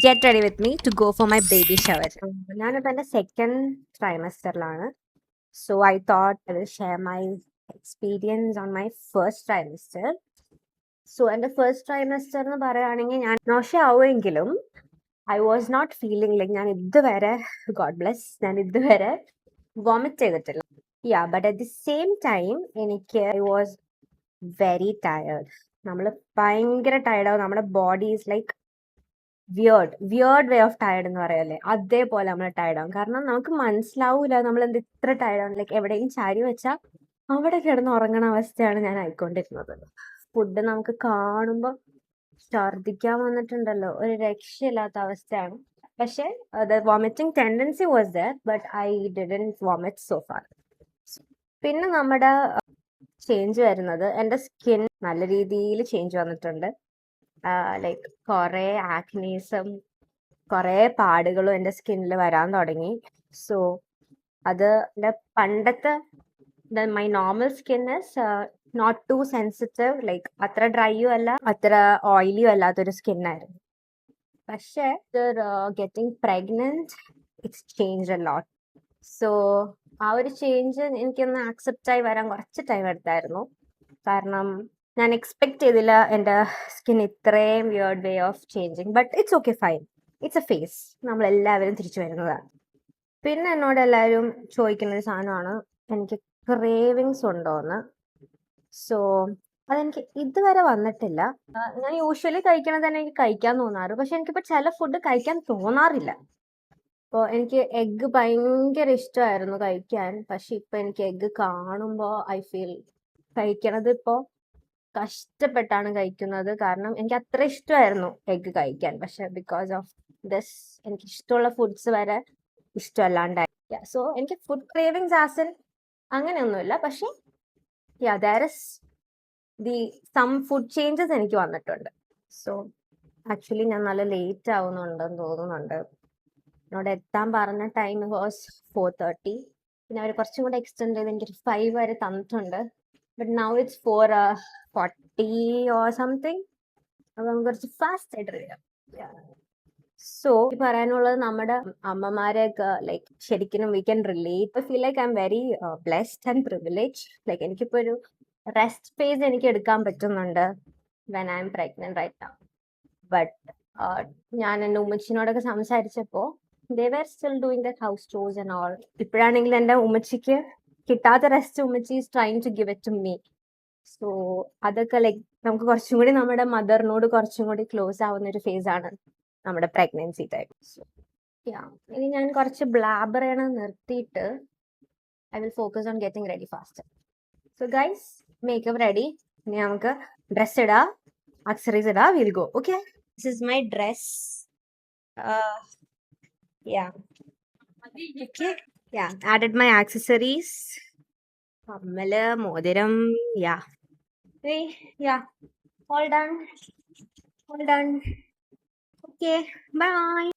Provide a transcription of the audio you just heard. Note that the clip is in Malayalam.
get ready with me to go for my baby shower. ഞാനിപ്പോൾ എൻ്റെ second ട്രൈമസ്റ്ററിലാണ്. So I thought I will share my experience on my first trimester. So എൻ്റെ ഫസ്റ്റ് ട്രൈമസ്റ്റർ എന്ന് പറയുകയാണെങ്കിൽ ഞാൻ മോശമാവുമെങ്കിലും I was not feeling like ഞാൻ ഇതുവരെ ഗോഡ് ബ്ലെസ് ഞാൻ ഇതുവരെ വോമിറ്റ് ചെയ്തിട്ടില്ല. But at the same time എനിക്ക് ഐ വാസ് വെരി ടയേർഡ്. നമ്മൾ ഭയങ്കര ടയർഡാവും. നമ്മുടെ body is like weird way of tired എന്ന് പറയല്ലേ, അതേപോലെ നമ്മൾ ടയർഡ് ആവും. കാരണം നമുക്ക് മനസ്സിലാവൂല നമ്മൾ എന്ത് ഇത്ര ടയർഡ് ആവും. ലൈക്ക് എവിടെയും ചാരി വെച്ചാൽ അവിടെ കിടന്ന് ഉറങ്ങണ അവസ്ഥയാണ് ഞാൻ ആയിക്കൊണ്ടിരുന്നത്. ഫുഡ് നമുക്ക് കാണുമ്പോൾ ഛർദിക്കാൻ വന്നിട്ടുണ്ടല്ലോ, ഒരു രക്ഷയില്ലാത്ത അവസ്ഥയാണ്. പക്ഷെ the vomiting tendency was there, but I didn't vomit so far. പിന്നെ നമ്മുടെ ചേഞ്ച് വരുന്നത്, എൻ്റെ സ്കിൻ നല്ല രീതിയിൽ ചേഞ്ച് വന്നിട്ടുണ്ട്. ലൈക്ക് കുറേ ആക്നീസും കുറേ പാടുകളും എൻ്റെ സ്കിന്നിൽ വരാൻ തുടങ്ങി. സോ അത് എൻ്റെ പണ്ടത്തെ my normal skin is not too sensitive, like അത്ര ഡ്രൈയും അല്ല അത്ര ഓയിലിയും അല്ലാത്തൊരു സ്കിന്നായിരുന്നു. പക്ഷേ getting pregnant it's change a lot. So ആ ഒരു ചേഞ്ച് എനിക്കൊന്ന് ആക്സെപ്റ്റ് ആയി വരാൻ കുറച്ച് ടൈം എടുത്തായിരുന്നു. കാരണം ഞാൻ എക്സ്പെക്ട് ചെയ്തില്ല എൻ്റെ സ്കിൻ ഇത്രയും weird way of changing. But it's okay, fine, it's a phase. നമ്മളെല്ലാവരും തിരിച്ചു വരുന്നതാണ്. പിന്നെ എന്നോട് എല്ലാവരും ചോദിക്കുന്ന ഒരു സാധനമാണ് എനിക്ക് ക്രേവിങ്സ് ഉണ്ടോയെന്ന്. സോ അതെനിക്ക് ഇതുവരെ വന്നിട്ടില്ല. ഞാൻ യൂഷ്വലി കഴിക്കണത് തന്നെ എനിക്ക് കഴിക്കാൻ തോന്നാറ്. പക്ഷെ എനിക്കിപ്പോൾ ചില ഫുഡ് കഴിക്കാൻ തോന്നാറില്ല. ഇപ്പോൾ എനിക്ക് എഗ്ഗ് ഭയങ്കര ഇഷ്ടമായിരുന്നു കഴിക്കാൻ. പക്ഷെ ഇപ്പം എനിക്ക് എഗ്ഗ് കാണുമ്പോൾ ഐ ഫീൽ കഴിക്കണത് ഇപ്പോൾ കഷ്ടപ്പെട്ടാണ് കഴിക്കുന്നത്. കാരണം എനിക്ക് അത്ര ഇഷ്ടമായിരുന്നു എഗ്ഗ് കഴിക്കാൻ. പക്ഷെ ബിക്കോസ് ഓഫ് ദിസ് എനിക്ക് ഇഷ്ടമുള്ള ഫുഡ്സ് വരെ ഇഷ്ടമല്ലാണ്ടായി. സോ എനിക്ക് ഫുഡ് ക്രേവിങ്സ് ആസിൻ അങ്ങനെയൊന്നുമില്ല. പക്ഷെ there is some food changes എനിക്ക് വന്നിട്ടുണ്ട്. സോ ആക്ച്വലി ഞാൻ നല്ല ലേറ്റ് ആവുന്നുണ്ടെന്ന് തോന്നുന്നുണ്ട്. എന്നോട് എത്താൻ പറഞ്ഞ ടൈം വാസ് 4:30. പിന്നെ അവർ കുറച്ചും കൂടെ എക്സ്റ്റെൻഡ് ചെയ്ത് എനിക്കൊരു 5 വരെ തന്നിട്ടുണ്ട്. But now it's 4:40 or something. അപ്പൊ നമുക്ക് കുറച്ച് ഫാസ്റ്റ് ആയിട്ട് വരാം. സോ പറയാനുള്ളത്, നമ്മുടെ അമ്മമാരെയൊക്കെ ലൈക്ക് ശരിക്കും we can relate. I feel like I am very blessed and privilege. Like എനിക്കിപ്പോൾ ഒരു റെസ്റ്റ് ഫേസ് എനിക്ക് എടുക്കാൻ പറ്റുന്നുണ്ട് when I am pregnant right now. But ഞാൻ എൻ്റെ ഉമ്മച്ചിനോടൊക്കെ സംസാരിച്ചപ്പോൾ they were still doing their house chores and all. ഇപ്പോഴാണെങ്കിൽ എൻ്റെ ഉമ്മച്ചിക്ക് കിട്ടാത്ത റെസ്റ്റ് ഉമ്മച്ചി is trying to give it to me. So അതൊക്കെ ലൈക്ക് നമുക്ക് കുറച്ചും കൂടി നമ്മുടെ മദറിനോട് കുറച്ചും കൂടി ക്ലോസ് ആവുന്ന ഒരു ഫേസ് ആണ് നമ്മുടെ പ്രഗ്നൻസി ടൈം. സോ ഇനി ഞാൻ കുറച്ച് ബ്ലാബർ ചെയ്യണം നിർത്തിയിട്ട് I will focus on getting ready faster. So guys, makeup ready. ഇനി നമുക്ക് ഡ്രസ് ഇടാം, അക്സറീസ് ഇടാം, will go. Okay, this is my dress. Added my accessories. കമ്മല്, മോതിരം. All done. Okay, bye.